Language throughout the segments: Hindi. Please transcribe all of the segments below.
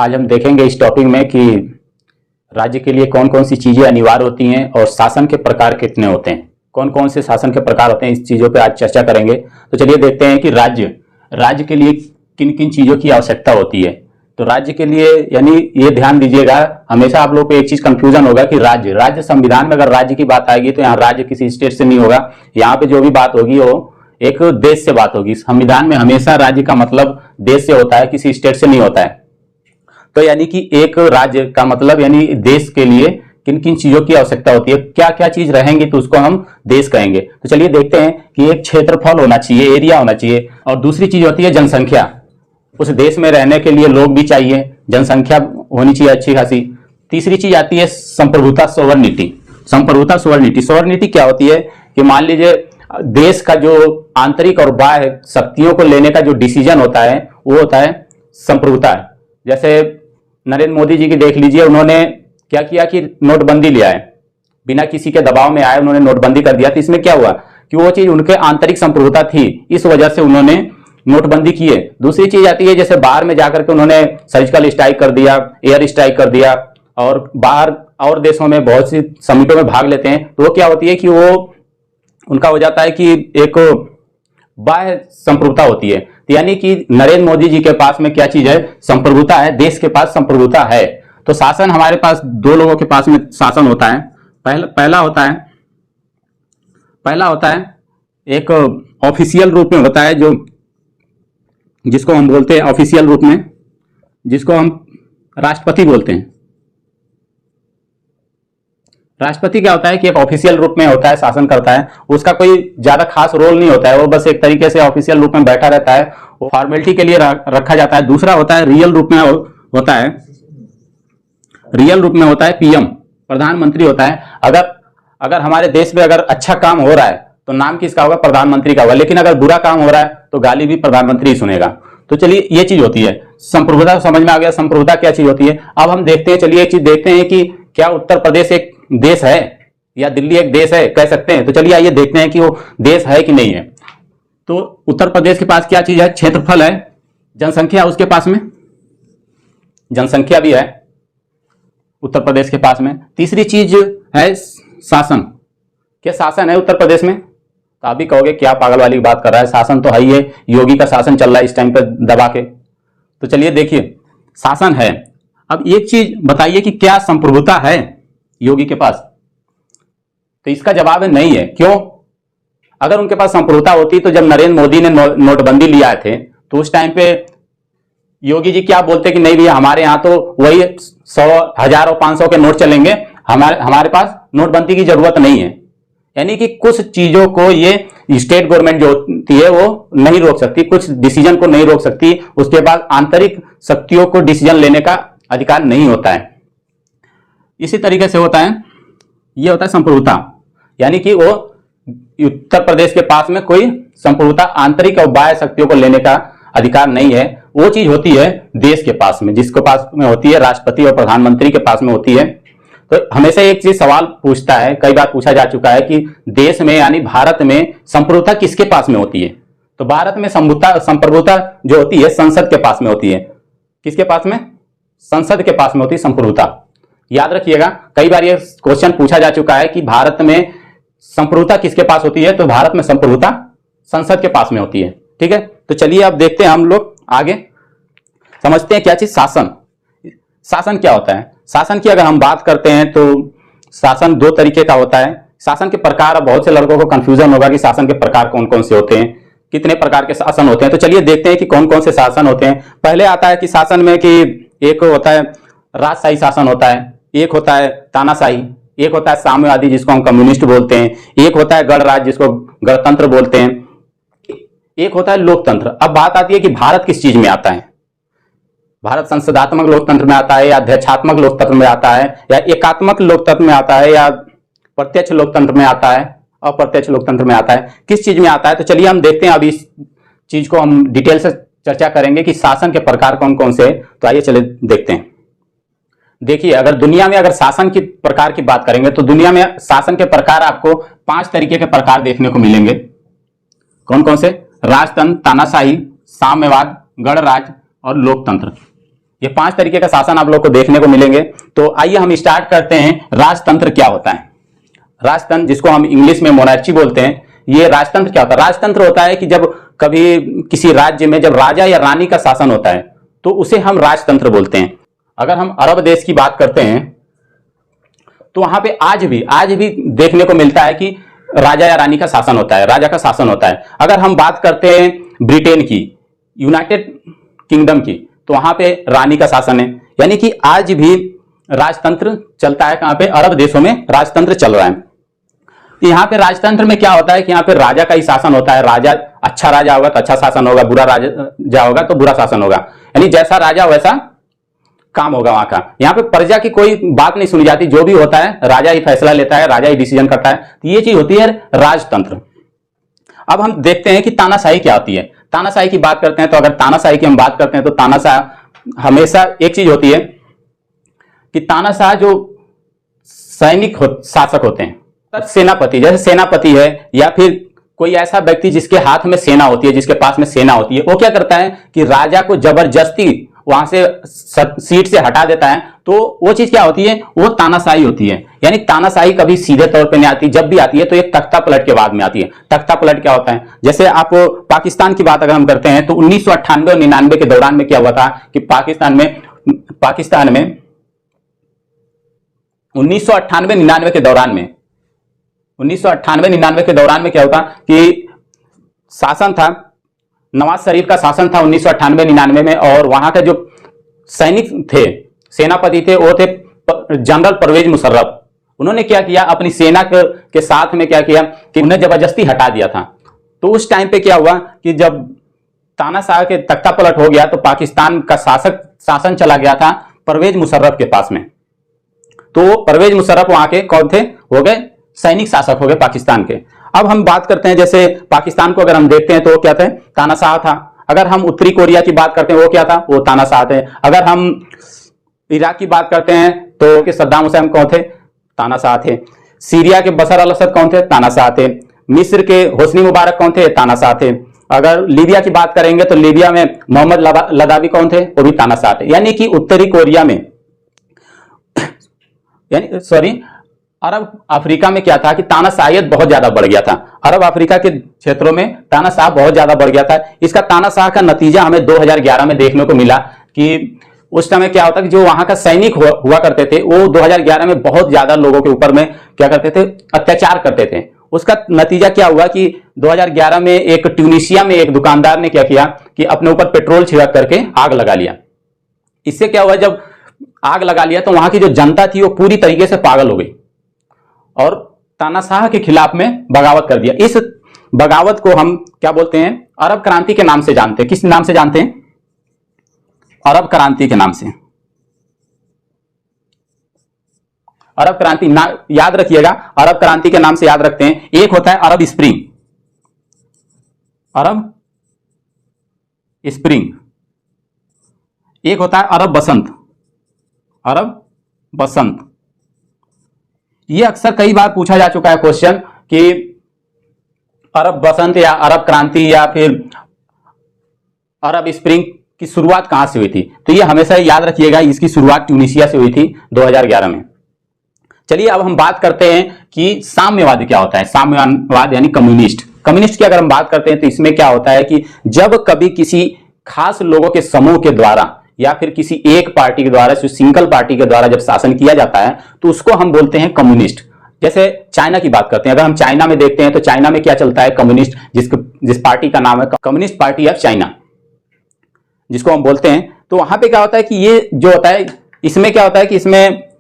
आज हम देखेंगे इस टॉपिक में कि राज्य के लिए कौन कौन सी चीजें अनिवार्य होती हैं और शासन के प्रकार कितने होते हैं, कौन कौन से शासन के प्रकार होते हैं, इस चीजों पे आज चर्चा करेंगे। तो चलिए देखते हैं कि राज्य के लिए किन किन चीजों की आवश्यकता होती है। तो राज्य के लिए यानी ये ध्यान दीजिएगा, हमेशा आप लोग को एक चीज कंफ्यूजन होगा कि राज्य संविधान में अगर राज्य की बात आएगी तो यहाँ राज्य किसी स्टेट से नहीं होगा, यहाँ पे जो भी बात होगी वो एक देश से बात होगी। संविधान में हमेशा राज्य का मतलब देश से होता है, किसी स्टेट से नहीं होता है। तो यानी कि एक राज्य का मतलब यानी देश के लिए किन किन चीजों की आवश्यकता होती है, क्या क्या चीज रहेंगी तो उसको हम देश कहेंगे। तो चलिए देखते हैं कि एक क्षेत्रफल होना चाहिए, एरिया होना चाहिए, और दूसरी चीज होती है जनसंख्या। उस देश में रहने के लिए लोग भी चाहिए, जनसंख्या होनी चाहिए अच्छी खासी। तीसरी चीज आती है संप्रभुता, सोवर्निटी। संप्रभुता सोवर्निटी, सोवर्निटी क्या होती है कि मान लीजिए देश का जो आंतरिक और बाह्य शक्तियों को लेने का जो डिसीजन होता है वो होता है संप्रभुता। जैसे नरेंद्र मोदी जी की देख लीजिए, उन्होंने क्या किया कि नोटबंदी लिया है, बिना किसी के दबाव में आए उन्होंने नोटबंदी कर दिया। तो इसमें क्या हुआ कि वो चीज उनके आंतरिक संप्रभुता थी, इस वजह से उन्होंने नोटबंदी की है। दूसरी चीज आती है जैसे बाहर में जाकर के उन्होंने सर्जिकल स्ट्राइक कर दिया, एयर स्ट्राइक कर दिया, और बाहर और देशों में बहुत सी समिटों में भाग लेते हैं। तो वो क्या होती है कि वो उनका हो जाता है कि एक बाह्य संप्रभुता होती है। यानी कि नरेंद्र मोदी जी के पास में क्या चीज है, संप्रभुता है, देश के पास संप्रभुता है। तो शासन हमारे पास दो लोगों के पास में शासन होता है। पहला होता है एक ऑफिशियल रूप में होता है, जो जिसको हम बोलते हैं ऑफिशियल रूप में, जिसको हम राष्ट्रपति बोलते हैं। राष्ट्रपति क्या होता है कि एक ऑफिशियल रूप में होता है, शासन करता है, उसका कोई ज्यादा खास रोल नहीं होता है, वो बस एक तरीके से ऑफिशियल रूप में बैठा रहता है, वो फॉर्मेलिटी के लिए रखा जाता है। दूसरा होता है रियल रूप में होता है, रियल रूप में होता है पीएम, प्रधानमंत्री होता है। अगर हमारे देश में अगर अच्छा काम हो रहा है तो नाम किसका होगा, प्रधानमंत्री का होगा, लेकिन अगर बुरा काम हो रहा है तो गाली भी प्रधानमंत्री सुनेगा। तो चलिए ये चीज होती है संप्रभुता, समझ में आ गया संप्रभुता क्या चीज होती है। अब हम देखते हैं, चलिए एक चीज देखते हैं कि क्या उत्तर प्रदेश एक देश है या दिल्ली एक देश है, कह सकते हैं। तो चलिए आइए देखते हैं कि वो देश है कि नहीं है। तो उत्तर प्रदेश के पास क्या चीज है, क्षेत्रफल है, जनसंख्या उसके पास में, जनसंख्या भी है उत्तर प्रदेश के पास में। तीसरी चीज है शासन, क्या शासन है उत्तर प्रदेश में। तो आप भी कहोगे क्या पागल वाली बात कर रहा है, शासन तो है ही है, योगी का शासन चल रहा है इस टाइम पे दबा के। तो चलिए देखिए शासन है। अब एक चीज बताइए कि क्या संप्रभुता है योगी के पास। तो इसका जवाब है नहीं है। क्यों? अगर उनके पास संप्रभुता होती तो जब नरेंद्र मोदी ने नोटबंदी लिया थे तो उस टाइम पे योगी जी क्या बोलते कि नहीं भैया हमारे यहां तो वही 100, 1000 और 500 के नोट चलेंगे, हमारे पास नोटबंदी की जरूरत नहीं है। यानी कि कुछ चीजों को ये स्टेट गवर्नमेंट जो होती है वो नहीं रोक सकती, कुछ डिसीजन को नहीं रोक सकती, उसके बाद आंतरिक शक्तियों को डिसीजन लेने का अधिकार नहीं होता है। इसी तरीके से होता है, ये होता है संप्रभुता, यानी कि वो उत्तर प्रदेश के पास में कोई संप्रभुता आंतरिक और बाह्य शक्तियों को लेने का अधिकार नहीं है। वो चीज होती है देश के पास में, जिसके पास में होती है राष्ट्रपति और प्रधानमंत्री के पास में होती है। तो हमेशा एक चीज सवाल पूछता है, कई बार पूछा जा चुका है कि देश में यानी भारत में संप्रभुता किसके पास में होती है। तो भारत में संप्रभुता जो होती है संसद के पास में होती है। किसके पास में? संसद के पास में होती है संप्रभुता। याद रखिएगा, कई बार ये क्वेश्चन पूछा जा चुका है कि भारत में संप्रभुता किसके पास होती है। तो भारत में संप्रभुता संसद के पास में होती है। ठीक है, तो चलिए अब देखते हैं हम लोग आगे, समझते हैं क्या चीज शासन। शासन क्या होता है? शासन की अगर हम बात करते हैं तो शासन दो तरीके का होता है। शासन के प्रकार, बहुत से लड़कों को कंफ्यूजन होगा कि शासन के प्रकार कौन कौन से होते हैं, कितने प्रकार के शासन होते हैं। तो चलिए देखते हैं कि कौन कौन से शासन होते हैं। पहले आता है कि शासन में कि एक होता है राजशाही शासन होता है, एक होता है तानाशाही, एक होता है साम्यवादी जिसको हम कम्युनिस्ट बोलते हैं, एक होता है गणराज्य जिसको गणतंत्र बोलते हैं, एक होता है लोकतंत्र। अब बात आती है कि भारत किस चीज में आता है। भारत संसदात्मक लोकतंत्र में आता है या अध्यक्षात्मक लोकतंत्र में आता है या एकात्मक लोकतंत्र में आता है या प्रत्यक्ष लोकतंत्र में आता है, अप्रत्यक्ष लोकतंत्र में आता है, किस चीज में आता है। तो चलिए हम देखते हैं, अब इस चीज को हम डिटेल से चर्चा करेंगे कि शासन के प्रकार कौन कौन से। तो आइए चले देखते हैं। देखिए अगर दुनिया में अगर शासन की प्रकार की बात करेंगे तो दुनिया में शासन के प्रकार आपको 5 तरीके के प्रकार देखने को मिलेंगे। कौन कौन से? राजतंत्र, तानाशाही, साम्यवाद, गणराज्य और लोकतंत्र। ये 5 तरीके का शासन आप लोग को देखने को मिलेंगे। तो आइए हम स्टार्ट करते हैं, राजतंत्र क्या होता है। राजतंत्र, जिसको हम इंग्लिश में मोनार्ची बोलते हैं, ये राजतंत्र क्या होता है? राजतंत्र होता है कि जब कभी किसी राज्य में जब राजा या रानी का शासन होता है तो उसे हम राजतंत्र बोलते हैं। अगर हम अरब देश की बात करते हैं तो वहां पे आज भी देखने को मिलता है कि राजा या रानी का शासन होता है, राजा का शासन होता है। अगर हम बात करते हैं ब्रिटेन की, यूनाइटेड किंगडम की, तो वहां पे रानी का शासन है। यानी कि आज भी राजतंत्र चलता है। कहां पे? अरब देशों में राजतंत्र चल रहा है। यहाँ पे राजतंत्र में क्या होता है कि यहाँ पे राजा का ही शासन होता है। राजा, अच्छा राजा होगा तो अच्छा शासन होगा, बुरा राजा होगा तो बुरा शासन होगा। यानी जैसा राजा वैसा काम होगा वहां का। यहाँ पे प्रजा की कोई बात नहीं सुनी जाती, जो भी होता है राजा ही फैसला लेता है, राजा ही डिसीजन करता है। तो ये चीज होती है राजतंत्र। अब हम देखते हैं कि तानाशाही क्या होती है। तानाशाही की बात करते हैं तो अगर तानाशाही की हम बात करते हैं तो तानाशाह हमेशा एक चीज होती है कि तानाशाह जो सैनिक शासक होते हैं, सेनापति, जैसे सेनापति है या फिर कोई ऐसा व्यक्ति जिसके हाथ में सेना होती है, जिसके पास में सेना होती है, वो क्या करता है कि राजा को जबरदस्ती वहां से सीट से हटा देता है। तो वो चीज क्या होती है? वो तानाशाही होती है। यानी तानाशाही कभी सीधे तौर पे नहीं आती, जब भी आती है तो एक तख्ता पलट के बाद में आती है। तख्ता पलट क्या होता है? जैसे आप पाकिस्तान की बात अगर हम करते हैं तो 1998 और 99 के दौरान में क्या हुआ था कि पाकिस्तान में 1998-99 के दौरान में 1998-99 के दौरान में क्या होता कि शासन था, नवाज शरीफ का शासन था 1998-99 में। और वहां के जो सैनिक थे, सेनापति थे, वो थे जनरल परवेज मुशर्रफ। उन्होंने क्या किया, अपनी सेना के साथ में क्या किया कि उन्हें जबरदस्ती हटा दिया था। तो उस टाइम पे क्या हुआ कि जब तानाशाह के तख्ता पलट हो गया तो पाकिस्तान का शासन चला गया था परवेज मुशर्रफ के पास में। तो परवेज मुशर्रफ वहां के कौन थे? हो गए सैनिक शासक हो गए पाकिस्तान के। अब हम बात करते हैं, जैसे पाकिस्तान को अगर हम देखते हैं तो क्या थे? तानाशाह था। अगर हम उत्तरी कोरिया की बात करते हैं, वो क्या था? वो तानाशाह थे। अगर हम इराक की बात करते हैं तो कि सद्दाम हुसैन कौन थे? तानाशाह थे। सीरिया के बशर अल असद कौन थे? तानाशाह थे। मिस्र के होस्नी मुबारक कौन थे? तानाशाह थे। अगर लीबिया की बात करेंगे तो लीबिया में मोहम्मद लदावी कौन थे? वो भी तानाशाह थे। यानी कि उत्तरी कोरिया में अरब अफ्रीका में क्या था कि तानाशाहियत बहुत ज्यादा बढ़ गया था। अरब अफ्रीका के क्षेत्रों में तानाशाह बहुत ज्यादा बढ़ गया था। इसका तानाशाह का नतीजा हमें 2011 में देखने को मिला कि उस समय क्या होता कि जो वहां का सैनिक हुआ करते थे, वो 2011 में बहुत ज्यादा लोगों के ऊपर में क्या करते थे? अत्याचार करते थे। उसका नतीजा क्या हुआ कि 2011 में एक ट्यूनीशिया में एक दुकानदार ने क्या किया कि अपने ऊपर पेट्रोल छिड़क करके आग लगा लिया। इससे क्या हुआ, जब आग लगा लिया तो वहां की जो जनता थी वो पूरी तरीके से पागल हो गई और तानाशाह के खिलाफ में बगावत कर दिया। इस बगावत को हम क्या बोलते हैं? अरब क्रांति के नाम से जानते हैं। किस नाम से जानते हैं? अरब क्रांति के नाम से। अरब क्रांति ना याद रखिएगा, अरब क्रांति के नाम से याद रखते हैं। एक होता है अरब स्प्रिंग, अरब स्प्रिंग। एक होता है अरब बसंत, अरब बसंत। ये अक्सर कई बार पूछा जा चुका है क्वेश्चन कि अरब बसंत या अरब क्रांति या फिर अरब स्प्रिंग की शुरुआत कहां से हुई थी? तो ये हमेशा याद रखिएगा, इसकी शुरुआत ट्यूनीशिया से हुई थी 2011 में। चलिए अब हम बात करते हैं कि साम्यवाद क्या होता है। साम्यवाद यानी कम्युनिस्ट। कम्युनिस्ट की अगर हम बात करते हैं तो इसमें क्या होता है कि जब कभी किसी खास लोगों के समूह के द्वारा या फिर किसी एक पार्टी के द्वारा, सिंगल पार्टी के द्वारा जब शासन किया जाता है तो उसको हम बोलते हैं कम्युनिस्ट। जैसे चाइना की बात करते हैं, अगर हम चाइना में देखते हैं तो चाइना में क्या चलता है? कम्युनिस्ट, जिस पार्टी का नाम है कम्युनिस्ट पार्टी ऑफ चाइना, जिसको हम बोलते हैं। तो वहां पे क्या होता है कि ये जो होता है, इसमें क्या होता है कि इसमें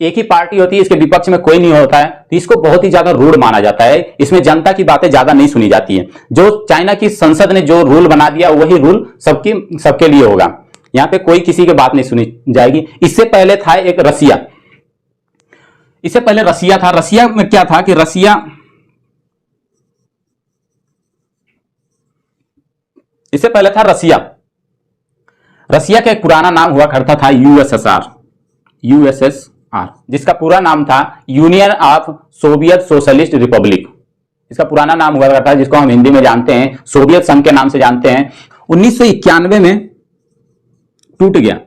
एक ही पार्टी होती है, इसके विपक्ष में कोई नहीं होता है, तो इसको बहुत ही ज्यादा रूढ़ माना जाता है। इसमें जनता की बातें ज्यादा नहीं सुनी जाती है। जो चाइना की संसद ने जो रूल बना दिया वही रूल सबके लिए होगा। यहां पे कोई किसी की बात नहीं सुनी जाएगी। इससे पहले था एक रसिया। इससे पहले रसिया था। रसिया में क्या था कि इससे पहले था रसिया। रसिया का एक पुराना नाम हुआ करता था यूएसएसआर, जिसका पूरा नाम था union of Soviet socialist Republic. इसका पुराना नाम हुआ करता है, जिसको हम हिंदी में जानते हैं सोवियत संघ के नाम से जानते हैं। 1991 में टूट गया।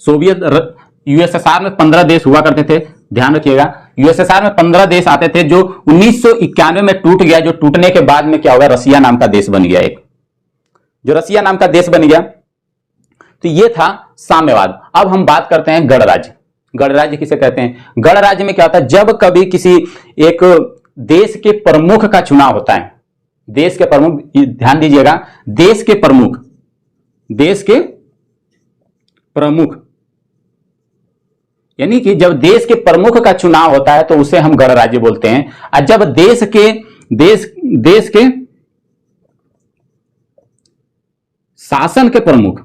सोवियत यूएसएसआर में 15 देश हुआ करते थे, ध्यान रखिएगा। यूएसएसआर में 15 देश आते थे, जो 1991 में टूट गया। जो टूटने के बाद में क्या हुआ, रसिया नाम का देश बन गया, एक जो रसिया नाम का देश बन गया। तो ये था साम्यवाद। अब हम बात करते हैं गणराज्य। गणराज्य किसे कहते हैं? गणराज्य में क्या होता है, जब कभी किसी एक देश के प्रमुख का चुनाव होता है, देश के प्रमुख, ध्यान दीजिएगा, देश के प्रमुख, देश के प्रमुख, यानी कि जब देश के प्रमुख का चुनाव होता है तो उसे हम गणराज्य बोलते हैं। और जब देश के शासन के प्रमुख,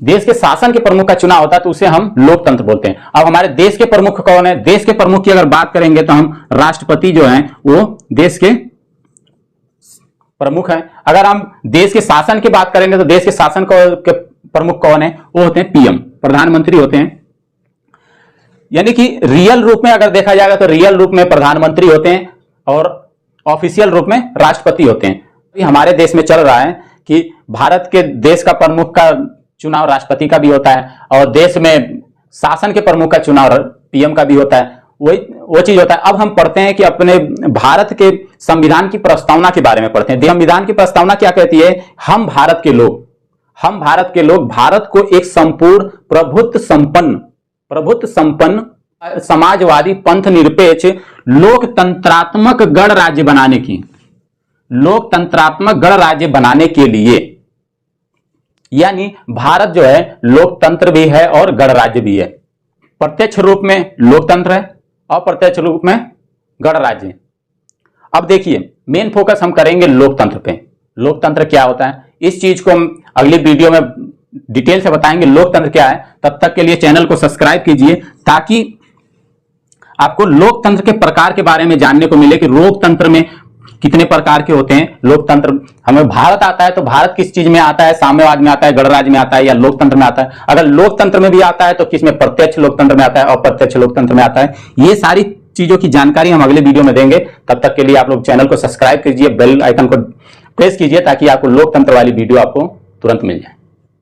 देश के शासन के प्रमुख का चुनाव होता है तो उसे हम लोकतंत्र बोलते हैं। अब हमारे देश के प्रमुख कौन है? देश के प्रमुख की अगर बात करेंगे तो हम राष्ट्रपति जो हैं वो देश के प्रमुख हैं। अगर हम देश के शासन की बात करेंगे तो देश के शासन के प्रमुख कौन है? वो होते हैं पीएम, प्रधानमंत्री होते हैं। यानी कि रियल रूप में अगर देखा जाएगा तो रियल रूप में प्रधानमंत्री होते हैं और ऑफिशियल रूप में राष्ट्रपति होते हैं। हमारे देश में चल रहा है कि भारत के देश का प्रमुख का चुनाव राष्ट्रपति का भी होता है और देश में शासन के प्रमुख का चुनाव पीएम का भी होता है। वो चीज होता है। अब हम पढ़ते हैं कि अपने भारत के संविधान की प्रस्तावना के बारे में पढ़ते हैं। संविधान की प्रस्तावना क्या कहती है? हम भारत के लोग भारत को एक संपूर्ण प्रभुत्व संपन्न समाजवादी पंथ निरपेक्ष लोकतंत्रात्मक गणराज्य बनाने के लिए, यानी भारत जो है लोकतंत्र भी है और गणराज्य भी है। प्रत्यक्ष रूप में लोकतंत्र है, अप्रत्यक्ष रूप में गणराज्य। अब देखिए, मेन फोकस हम करेंगे लोकतंत्र पे। लोकतंत्र क्या होता है, इस चीज को हम अगली वीडियो में डिटेल से बताएंगे लोकतंत्र क्या है। तब तक के लिए चैनल को सब्सक्राइब कीजिए ताकि आपको लोकतंत्र के प्रकार के बारे में जानने को मिले कि लोकतंत्र में कितने प्रकार के होते हैं। लोकतंत्र, हमें भारत आता है तो भारत किस चीज में आता है? साम्यवाद में आता है, गणराज्य में आता है या लोकतंत्र में आता है? अगर लोकतंत्र में भी आता है तो किसमें? प्रत्यक्ष लोकतंत्र में आता है, अप्रत्यक्ष लोकतंत्र में आता है। ये सारी चीजों की जानकारी हम अगले वीडियो में देंगे। तब तक के लिए आप लोग चैनल को सब्सक्राइब कीजिए, बेल आइकन को प्रेस कीजिए ताकि आपको लोकतंत्र वाली वीडियो आपको तुरंत मिल जाए।